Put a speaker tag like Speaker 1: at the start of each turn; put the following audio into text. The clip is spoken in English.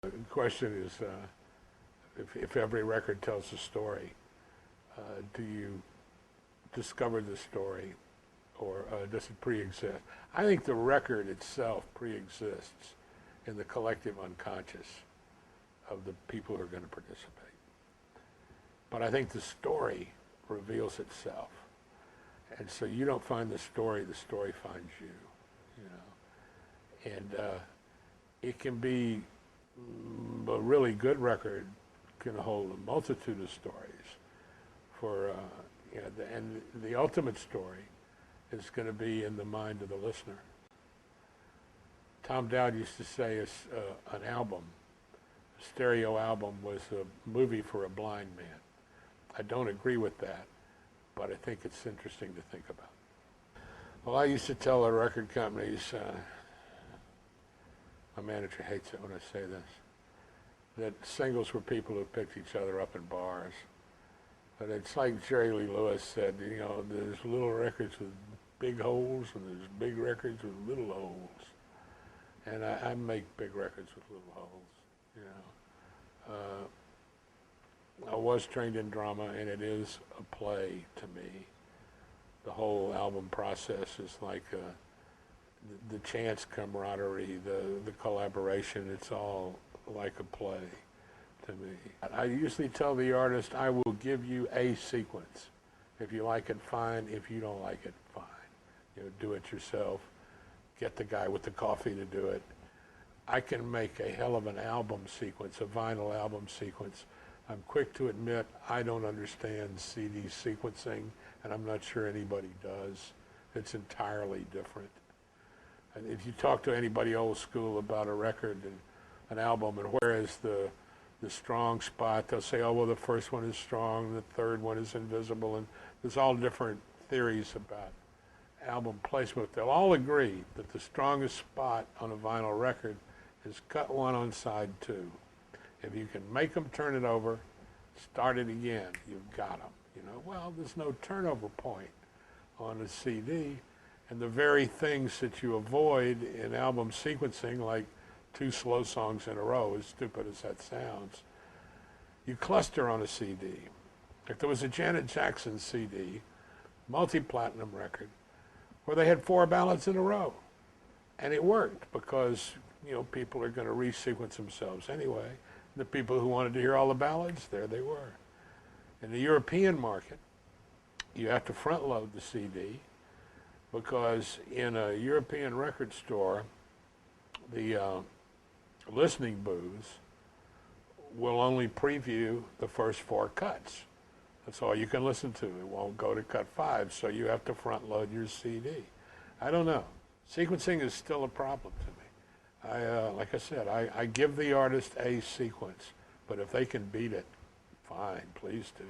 Speaker 1: The question is, if every record tells a story, do you discover the story, or does it pre-exist? I think the record itself pre-exists in the collective unconscious of the people who are going to participate. But I think the story reveals itself. And so you don't find the story finds you, you know. And it can be, a really good record can hold a multitude of stories for, you know, and the ultimate story is going to be in the mind of the listener. Tom Dowd used to say an album, a stereo album, was a movie for a blind man. I don't agree with that, but I think it's interesting to think about. Well, I used to tell the record companies, my manager hates it when I say this, that singles were people who picked each other up in bars. But it's like Jerry Lee Lewis said, you know, there's little records with big holes and there's big records with little holes. And I make big records with little holes, you know. I was trained in drama, and it is a play to me. The whole album process is like the chance camaraderie, the collaboration. It's all like a play to me. I usually tell the artist, I will give you a sequence. If you like it, fine. If you don't like it, fine. You know, do it yourself. Get the guy with the coffee to do it. I can make a hell of an album sequence, a vinyl album sequence. I'm quick to admit I don't understand CD sequencing, and I'm not sure anybody does. It's entirely different. And if you talk to anybody old school about a record and an album and where is the strong spot, they'll say, oh, well, the first one is strong, the third one is invisible, and there's all different theories about album placement. They'll all agree that the strongest spot on a vinyl record is cut one on side two. If you can make them turn it over, start it again, you've got them. You know, well, there's no turnover point on a CD, and the very things that you avoid in album sequencing, like two slow songs in a row, as stupid as that sounds, you cluster on a CD. If there was a Janet Jackson CD, multi-platinum record, where they had 4 ballads in a row, and it worked because, you know, people are going to resequence themselves anyway. The people who wanted to hear all the ballads, there they were. In the European market, you have to front load the CD because in a European record store, the listening booths will only preview the first 4 cuts. That's all you can listen to. It won't go to cut 5, so you have to front load your CD. I don't know. Sequencing is still a problem to me. Like I said, I give the artist a sequence, but if they can beat it, fine, please do.